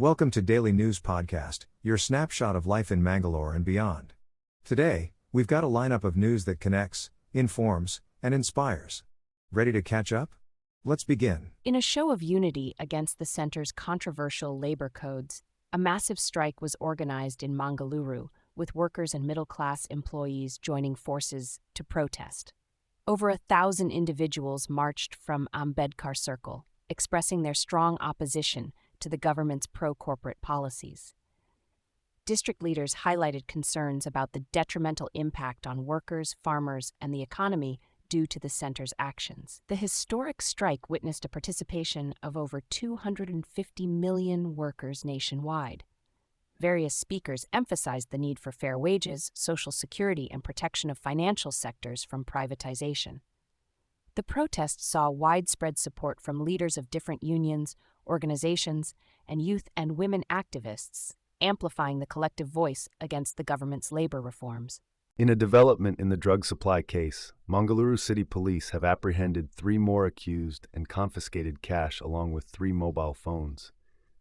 Welcome to Daily News Podcast, your snapshot of life in Mangalore and beyond. Today, we've got a lineup of news that connects, informs, and inspires. Ready to catch up? Let's begin. In a show of unity against the center's controversial labor codes, a massive strike was organized in Mangaluru, with workers and middle-class employees joining forces to protest. Over 1,000 individuals marched from Ambedkar Circle, expressing their strong opposition to the government's pro-corporate policies. District leaders highlighted concerns about the detrimental impact on workers, farmers, and the economy due to the center's actions. The historic strike witnessed a participation of over 250 million workers nationwide. Various speakers emphasized the need for fair wages, social security, and protection of financial sectors from privatization. The protest saw widespread support from leaders of different unions, organizations, and youth and women activists, amplifying the collective voice against the government's labor reforms. In a development in the drug supply case, Mangaluru City Police have apprehended 3 more accused and confiscated cash along with 3 mobile phones.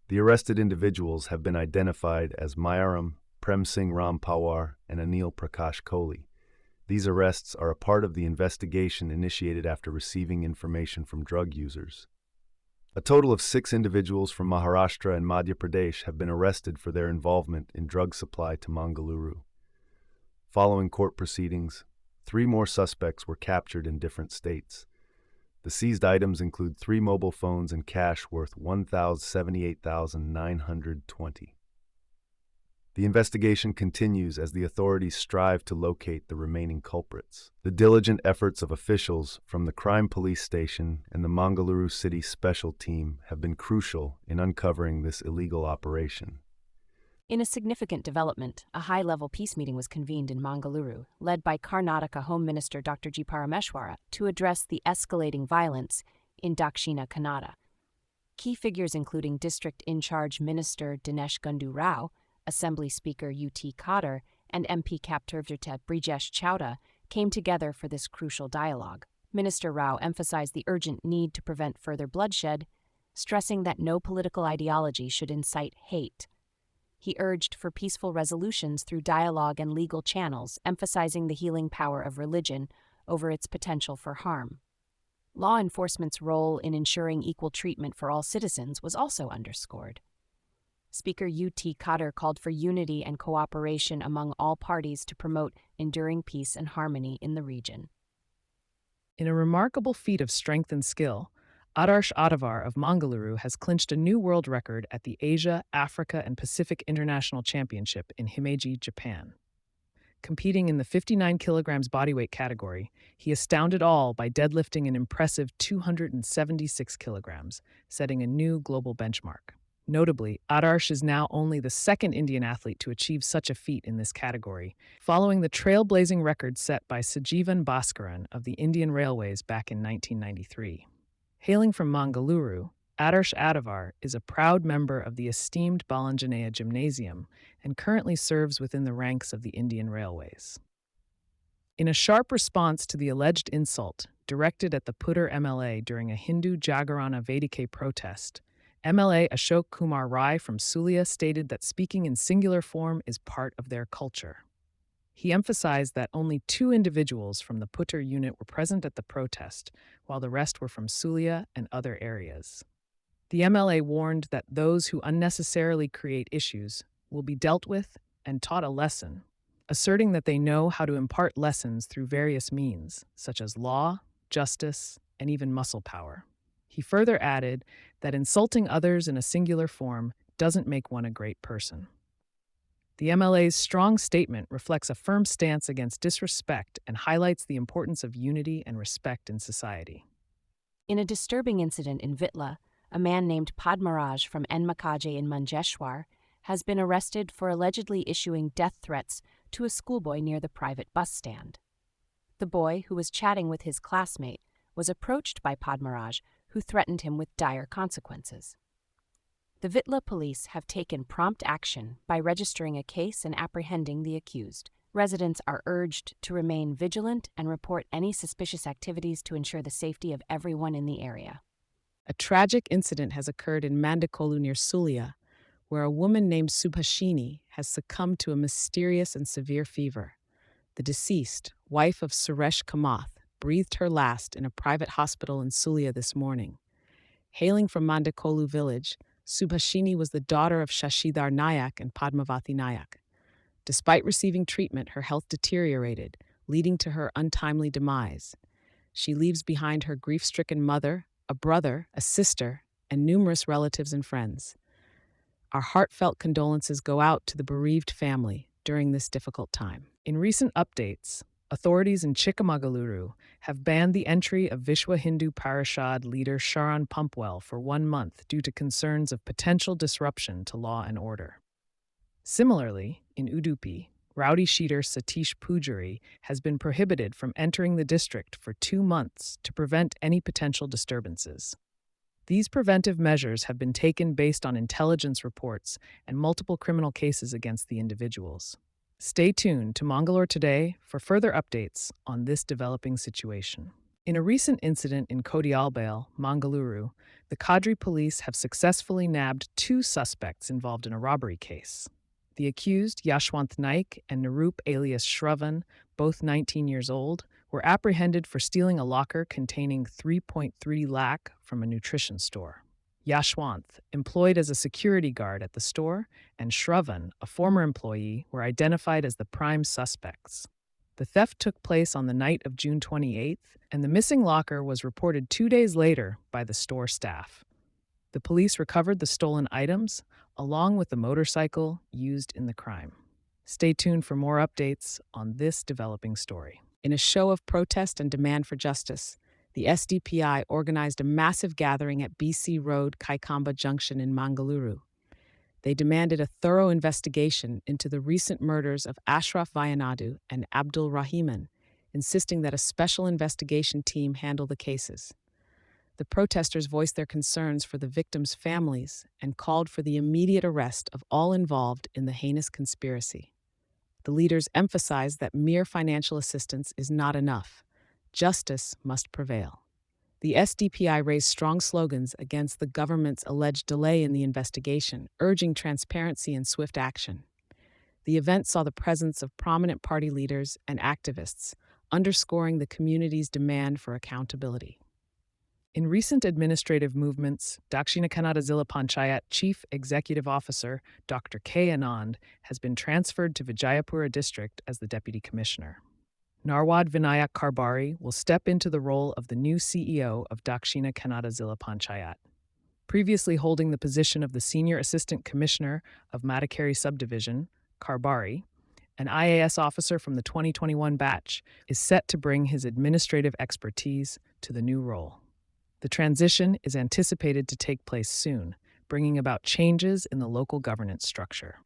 The arrested individuals have been identified as Mayaram, Prem Singh Ram Pawar, and Anil Prakash Kohli. These arrests are a part of the investigation initiated after receiving information from drug users. A total of 6 individuals from Maharashtra and Madhya Pradesh have been arrested for their involvement in drug supply to Mangaluru. Following court proceedings, 3 more suspects were captured in different states. The seized items include 3 mobile phones and cash worth $178,920. The investigation continues as the authorities strive to locate the remaining culprits. The diligent efforts of officials from the Crime Police Station and the Mangaluru City Special Team have been crucial in uncovering this illegal operation. In a significant development, a high-level peace meeting was convened in Mangaluru, led by Karnataka Home Minister Dr. G. Parameshwara, to address the escalating violence in Dakshina Kannada. Key figures including District In-Charge Minister Dinesh Gundu Rao, Assembly Speaker U.T. Khadr, and MP Capturvjata Brijesh Chowda came together for this crucial dialogue. Minister Rao emphasized the urgent need to prevent further bloodshed, stressing that no political ideology should incite hate. He urged for peaceful resolutions through dialogue and legal channels, emphasizing the healing power of religion over its potential for harm. Law enforcement's role in ensuring equal treatment for all citizens was also underscored. Speaker U.T. Khadr called for unity and cooperation among all parties to promote enduring peace and harmony in the region. In a remarkable feat of strength and skill, Adarsh Attavar of Mangaluru has clinched a new world record at the Asia, Africa, and Pacific International Championship in Himeji, Japan. Competing in the 59 kilograms bodyweight category, he astounded all by deadlifting an impressive 276 kilograms, setting a new global benchmark. Notably, Adarsh is now only the 2nd Indian athlete to achieve such a feat in this category, following the trailblazing record set by Sajeevan Bhaskaran of the Indian Railways back in 1993. Hailing from Mangaluru, Adarsh Attavar is a proud member of the esteemed Balanjanaya Gymnasium and currently serves within the ranks of the Indian Railways. In a sharp response to the alleged insult directed at the Puttur MLA during a Hindu Jagarana Vedike protest, MLA Ashok Kumar Rai from Sulia stated that speaking in singular form is part of their culture. He emphasized that only 2 individuals from the Puttur unit were present at the protest, while the rest were from Sulia and other areas. The MLA warned that those who unnecessarily create issues will be dealt with and taught a lesson, asserting that they know how to impart lessons through various means, such as law, justice, and even muscle power. He further added that insulting others in a singular form doesn't make one a great person. The MLA's strong statement reflects a firm stance against disrespect and highlights the importance of unity and respect in society. In a disturbing incident in Vittla, a man named Padmaraj from Enmakaje in Manjeshwar has been arrested for allegedly issuing death threats to a schoolboy near the private bus stand. The boy, who was chatting with his classmate, was approached by Padmaraj, who threatened him with dire consequences. The Vittla police have taken prompt action by registering a case and apprehending the accused. Residents are urged to remain vigilant and report any suspicious activities to ensure the safety of everyone in the area. A tragic incident has occurred in Mangaluru near Sulia, where a woman named Subhashini has succumbed to a mysterious and severe fever. The deceased, wife of Suresh Kamath, breathed her last in a private hospital in Sulia this morning. Hailing from Mandakolu village, Subhashini was the daughter of Shashidhar Nayak and Padmavati Nayak. Despite receiving treatment, her health deteriorated, leading to her untimely demise. She leaves behind her grief-stricken mother, a brother, a sister, and numerous relatives and friends. Our heartfelt condolences go out to the bereaved family during this difficult time. In recent updates, authorities in Chikmagaluru have banned the entry of Vishwa Hindu Parishad leader Sharan Pumpwell for 1 month due to concerns of potential disruption to law and order. Similarly, in Udupi, rowdy sheeter Satish Pujari has been prohibited from entering the district for 2 months to prevent any potential disturbances. These preventive measures have been taken based on intelligence reports and multiple criminal cases against the individuals. Stay tuned to Mangalore Today for further updates on this developing situation. In a recent incident in Kodialbale, Mangaluru, the Kadri police have successfully nabbed 2 suspects involved in a robbery case. The accused, Yashwant Naik and Naroop alias Shravan, both 19 years old, were apprehended for stealing a locker containing 3.3 lakh from a nutrition store. Yashwant, employed as a security guard at the store, and Shravan, a former employee, were identified as the prime suspects. The theft took place on the night of June 28th, and the missing locker was reported 2 days later by the store staff. The police recovered the stolen items, along with the motorcycle used in the crime. Stay tuned for more updates on this developing story. In a show of protest and demand for justice, the SDPI organized a massive gathering at BC Road, Kaikamba Junction in Mangaluru. They demanded a thorough investigation into the recent murders of Ashraf Vayanadu and Abdul Rahiman, insisting that a special investigation team handle the cases. The protesters voiced their concerns for the victims' families and called for the immediate arrest of all involved in the heinous conspiracy. The leaders emphasized that mere financial assistance is not enough. Justice must prevail. The SDPI raised strong slogans against the government's alleged delay in the investigation, urging transparency and swift action. The event saw the presence of prominent party leaders and activists, underscoring the community's demand for accountability. In recent administrative movements, Dakshina Kannada Zilla Panchayat Chief Executive Officer Dr. K. Anand has been transferred to Vijayapura district as the Deputy Commissioner. Narwad Vinayak Karbari will step into the role of the new CEO of Dakshina Kannada Zilla Panchayat. Previously holding the position of the Senior Assistant Commissioner of Madikeri Subdivision, Karbari, an IAS officer from the 2021 batch, is set to bring his administrative expertise to the new role. The transition is anticipated to take place soon, bringing about changes in the local governance structure.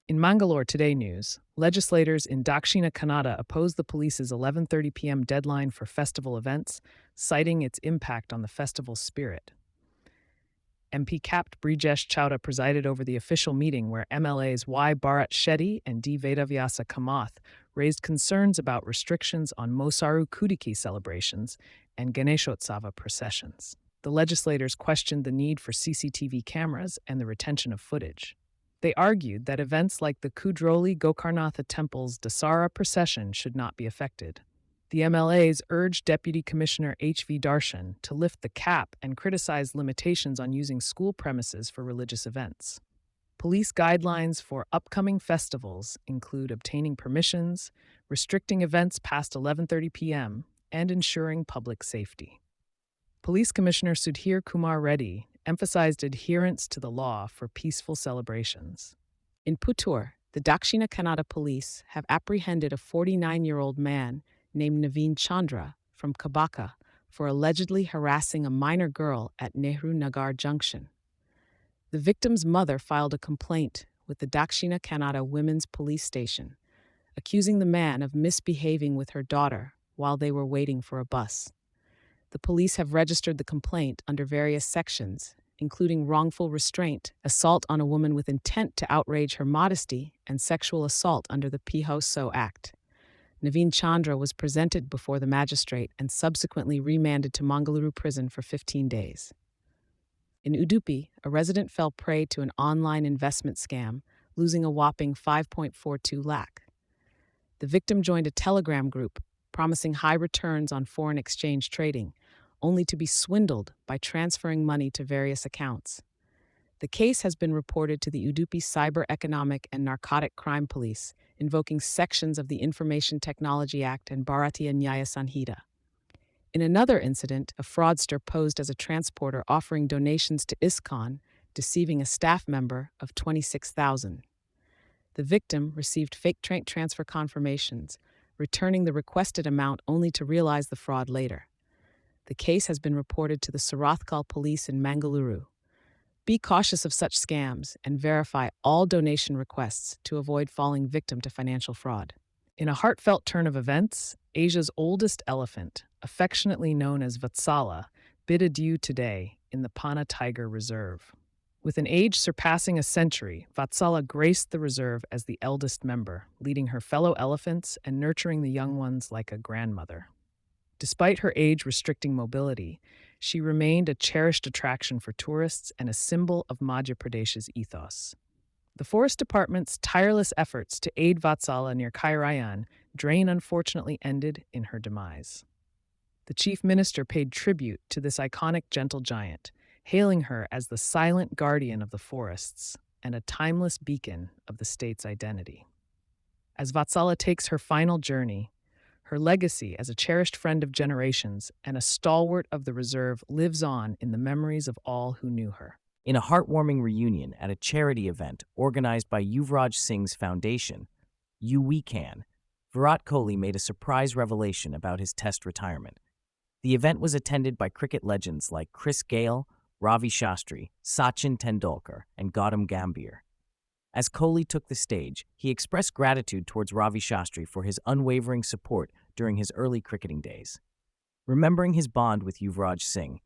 In Mangalore Today news, legislators in Dakshina Kannada opposed the police's 11:30 p.m. deadline for festival events, citing its impact on the festival's spirit. MP Capt Brijesh Chowda presided over the official meeting where MLAs Y. Bharat Shetty and D. Vedavyasa Kamath raised concerns about restrictions on Mosaru Kudiki celebrations and Ganeshotsava processions. The legislators questioned the need for CCTV cameras and the retention of footage. They argued that events like the Kudroli Gokarnatha Temple's Dasara procession should not be affected. The MLAs urged Deputy Commissioner H.V. Darshan to lift the cap and criticize limitations on using school premises for religious events. Police guidelines for upcoming festivals include obtaining permissions, restricting events past 11:30 p.m., and ensuring public safety. Police Commissioner Sudhir Kumar Reddy emphasized adherence to the law for peaceful celebrations. In Puttur, the Dakshina Kannada police have apprehended a 49-year-old man named Naveen Chandra from Kabaka for allegedly harassing a minor girl at Nehru Nagar Junction. The victim's mother filed a complaint with the Dakshina Kannada Women's Police Station, accusing the man of misbehaving with her daughter while they were waiting for a bus. The police have registered the complaint under various sections, including wrongful restraint, assault on a woman with intent to outrage her modesty, and sexual assault under the PHOSO Act. Naveen Chandra was presented before the magistrate and subsequently remanded to Mangaluru prison for 15 days. In Udupi, a resident fell prey to an online investment scam, losing a whopping 5.42 lakh. The victim joined a Telegram group promising high returns on foreign exchange trading, only to be swindled by transferring money to various accounts. The case has been reported to the Udupi Cyber Economic and Narcotic Crime Police, invoking sections of the Information Technology Act and Bharatiya Nyaya Sanhita. In another incident, a fraudster posed as a transporter offering donations to ISKCON, deceiving a staff member of 26,000. The victim received fake transfer confirmations, returning the requested amount only to realize the fraud later. The case has been reported to the Surathkal police in Mangaluru. Be cautious of such scams and verify all donation requests to avoid falling victim to financial fraud. In a heartfelt turn of events, Asia's oldest elephant, affectionately known as Vatsala, bid adieu today in the Pana Tiger Reserve. With an age surpassing a century, Vatsala graced the reserve as the eldest member, leading her fellow elephants and nurturing the young ones like a grandmother. Despite her age-restricting mobility, she remained a cherished attraction for tourists and a symbol of Madhya Pradesh's ethos. The Forest Department's tireless efforts to aid Vatsala near Kairayan drain unfortunately ended in her demise. The Chief Minister paid tribute to this iconic gentle giant, hailing her as the silent guardian of the forests and a timeless beacon of the state's identity. As Vatsala takes her final journey, her legacy as a cherished friend of generations and a stalwart of the reserve lives on in the memories of all who knew her. In a heartwarming reunion at a charity event organized by Yuvraj Singh's foundation, We Can, Virat Kohli made a surprise revelation about his Test retirement. The event was attended by cricket legends like Chris Gayle, Ravi Shastri, Sachin Tendulkar, and Gautam Gambhir. As Kohli took the stage, he expressed gratitude towards Ravi Shastri for his unwavering support during his early cricketing days. Remembering his bond with Yuvraj Singh,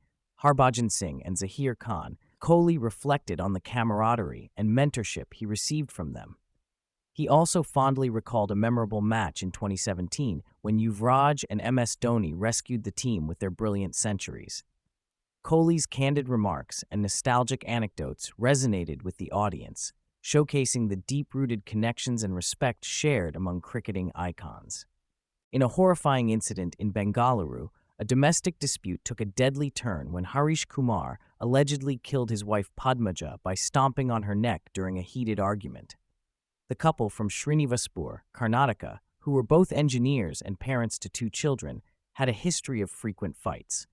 Harbhajan Singh, and Zaheer Khan, Kohli reflected on the camaraderie and mentorship he received from them. He also fondly recalled a memorable match in 2017 when Yuvraj and MS Dhoni rescued the team with their brilliant centuries. Kohli's candid remarks and nostalgic anecdotes resonated with the audience, showcasing the deep-rooted connections and respect shared among cricketing icons. In a horrifying incident in Bengaluru, a domestic dispute took a deadly turn when Harish Kumar allegedly killed his wife Padmaja by stomping on her neck during a heated argument. The couple from Srinivaspur, Karnataka, who were both engineers and parents to 2 children, had a history of frequent fights.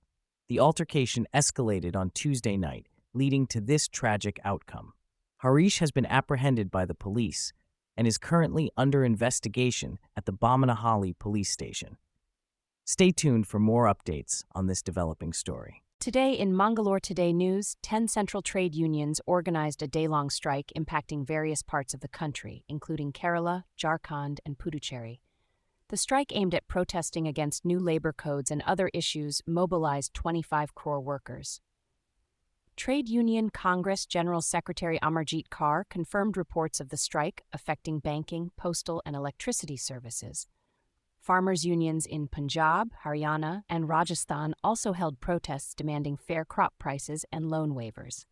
The altercation escalated on Tuesday night, leading to this tragic outcome. Harish has been apprehended by the police and is currently under investigation at the Bomanahalli police station. Stay tuned for more updates on this developing story. Today in Mangalore Today News, 10 central trade unions organized a day-long strike impacting various parts of the country, including Kerala, Jharkhand, and Puducherry. The strike aimed at protesting against new labor codes and other issues mobilized 25 crore workers. Trade Union Congress General Secretary Amarjit Kaur confirmed reports of the strike affecting banking, postal, and electricity services. Farmers' unions in Punjab, Haryana, and Rajasthan also held protests demanding fair crop prices and loan waivers.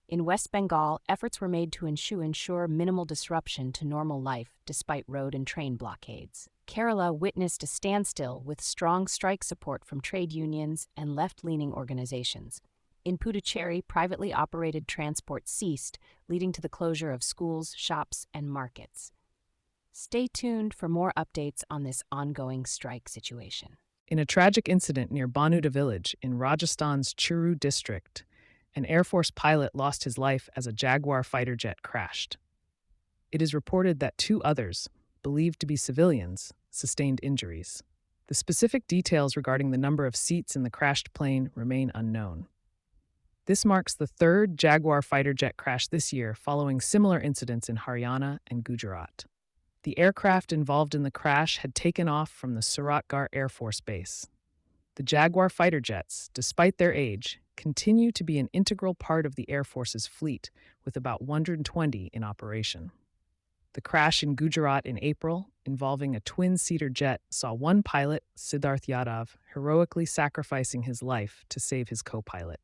In West Bengal, efforts were made to ensure minimal disruption to normal life despite road and train blockades. Kerala witnessed a standstill with strong strike support from trade unions and left-leaning organizations. In Puducherry, privately operated transport ceased, leading to the closure of schools, shops, and markets. Stay tuned for more updates on this ongoing strike situation. In a tragic incident near Banuda village in Rajasthan's Churu district, an Air Force pilot lost his life as a Jaguar fighter jet crashed. It is reported that 2 others, believed to be civilians, sustained injuries. The specific details regarding the number of seats in the crashed plane remain unknown. This marks the 3rd Jaguar fighter jet crash this year following similar incidents in Haryana and Gujarat. The aircraft involved in the crash had taken off from the Suratgarh Air Force Base. The Jaguar fighter jets, despite their age, continue to be an integral part of the Air Force's fleet, with about 120 in operation. The crash in Gujarat in April, involving a twin-seater jet, saw one pilot, Siddharth Yadav, heroically sacrificing his life to save his co-pilot.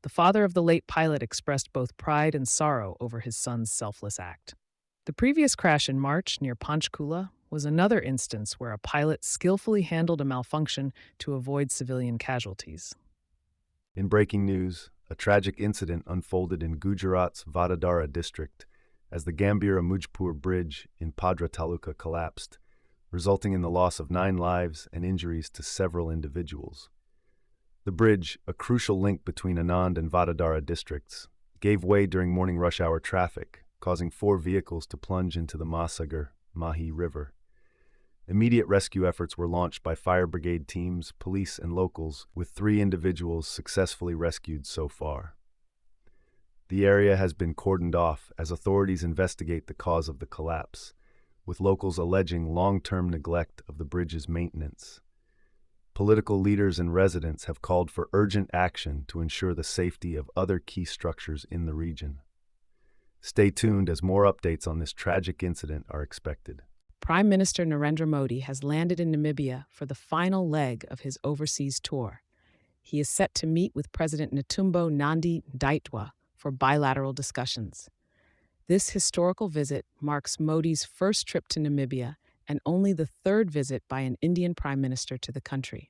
The father of the late pilot expressed both pride and sorrow over his son's selfless act. The previous crash in March near Panchkula was another instance where a pilot skillfully handled a malfunction to avoid civilian casualties. In breaking news, a tragic incident unfolded in Gujarat's Vadodara district as the Gambhira-Mujpur bridge in Padra Taluka collapsed, resulting in the loss of 9 lives and injuries to several individuals. The bridge, a crucial link between Anand and Vadodara districts, gave way during morning rush hour traffic, causing 4 vehicles to plunge into the Mahi River. Immediate rescue efforts were launched by fire brigade teams, police, and locals, with 3 individuals successfully rescued so far. The area has been cordoned off as authorities investigate the cause of the collapse, with locals alleging long-term neglect of the bridge's maintenance. Political leaders and residents have called for urgent action to ensure the safety of other key structures in the region. Stay tuned as more updates on this tragic incident are expected. Prime Minister Narendra Modi has landed in Namibia for the final leg of his overseas tour. He is set to meet with President Netumbo Nandi-Ndaitwah for bilateral discussions. This historical visit marks Modi's first trip to Namibia and only the 3rd visit by an Indian Prime Minister to the country.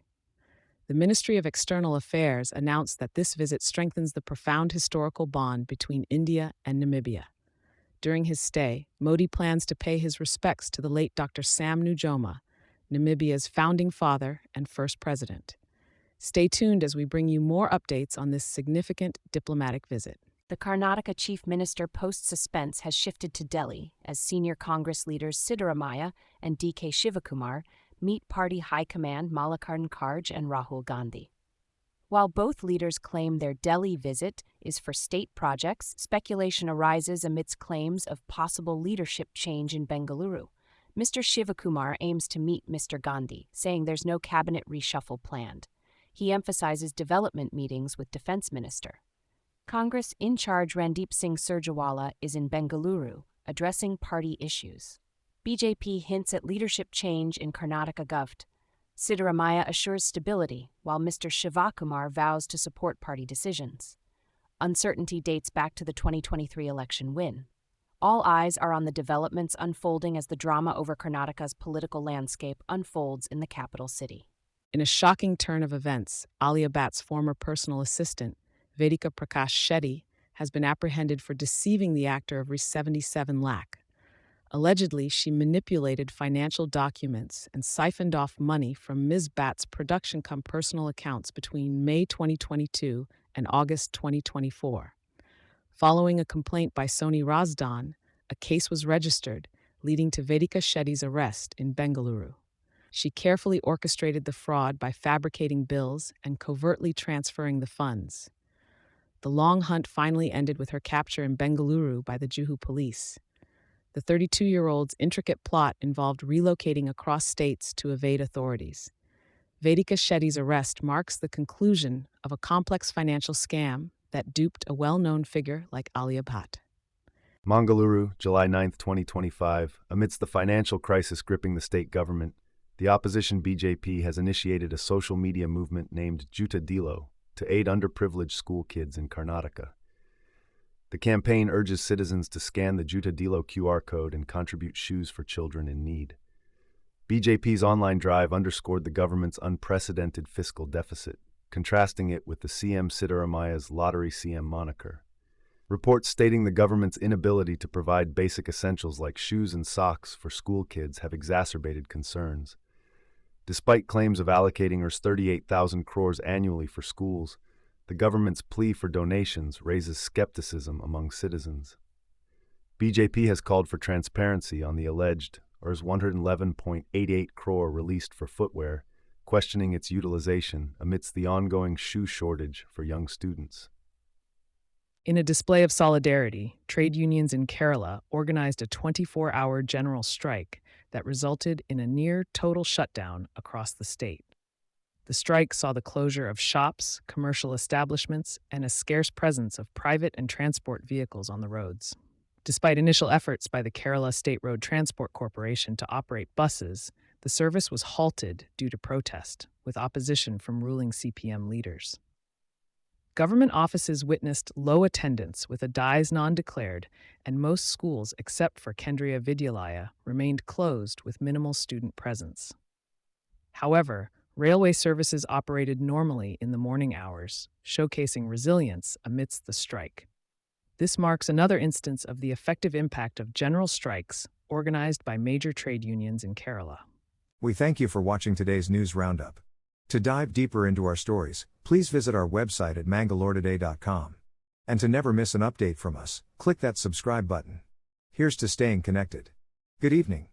The Ministry of External Affairs announced that this visit strengthens the profound historical bond between India and Namibia. During his stay, Modi plans to pay his respects to the late Dr. Sam Nujoma, Namibia's founding father and first president. Stay tuned as we bring you more updates on this significant diplomatic visit. The Karnataka Chief Minister post-suspense has shifted to Delhi as senior Congress leaders Siddaramaiah and D.K. Shivakumar meet party high command Mallikarjun Kharge and Rahul Gandhi. While both leaders claim their Delhi visit is for state projects, speculation arises amidst claims of possible leadership change in Bengaluru. Mr. Shivakumar aims to meet Mr. Gandhi, saying there's no cabinet reshuffle planned. He emphasizes development meetings with Defense Minister. Congress in charge Randeep Singh Surjewala is in Bengaluru, addressing party issues. BJP hints at leadership change in Karnataka Govt. Siddaramaiah assures stability, while Mr. Shivakumar vows to support party decisions. Uncertainty dates back to the 2023 election win. All eyes are on the developments unfolding as the drama over Karnataka's political landscape unfolds in the capital city. In a shocking turn of events, Alia Bhatt's former personal assistant, Vedika Prakash Shetty, has been apprehended for deceiving the actor of Rs. 77 lakh. Allegedly, she manipulated financial documents and siphoned off money from Ms. Bhatt's production-cum-personal accounts between May 2022 and August 2024. Following a complaint by Soni Razdan, a case was registered, leading to Vedika Shetty's arrest in Bengaluru. She carefully orchestrated the fraud by fabricating bills and covertly transferring the funds. The long hunt finally ended with her capture in Bengaluru by the Juhu police. The 32-year-old's intricate plot involved relocating across states to evade authorities. Vedika Shetty's arrest marks the conclusion of a complex financial scam that duped a well-known figure like Alia Bhatt. Mangaluru, July 9, 2025. Amidst the financial crisis gripping the state government, the opposition BJP has initiated a social media movement named Juta Dilo to aid underprivileged school kids in Karnataka. The campaign urges citizens to scan the Juta Dilo QR code and contribute shoes for children in need. BJP's online drive underscored the government's unprecedented fiscal deficit, contrasting it with the CM Siddaramaiah's Lottery CM moniker. Reports stating the government's inability to provide basic essentials like shoes and socks for school kids have exacerbated concerns. Despite claims of allocating Rs. 38,000 crores annually for schools, the government's plea for donations raises skepticism among citizens. BJP has called for transparency on the alleged Rs. 111.88 crore released for footwear, questioning its utilization amidst the ongoing shoe shortage for young students. In a display of solidarity, trade unions in Kerala organized a 24-hour general strike that resulted in a near-total shutdown across the state. The strike saw the closure of shops, commercial establishments, and a scarce presence of private and transport vehicles on the roads. Despite initial efforts by the Kerala State Road Transport Corporation to operate buses, the service was halted due to protest, with opposition from ruling CPM leaders. Government offices witnessed low attendance with a dies non-declared, and most schools except for Kendriya Vidyalaya remained closed with minimal student presence. However, railway services operated normally in the morning hours, showcasing resilience amidst the strike. This marks another instance of the effective impact of general strikes organized by major trade unions in Kerala. We thank you for watching today's news roundup. To dive deeper into our stories, please visit our website at mangaloretoday.com. And to never miss an update from us, click that subscribe button. Here's to staying connected. Good evening.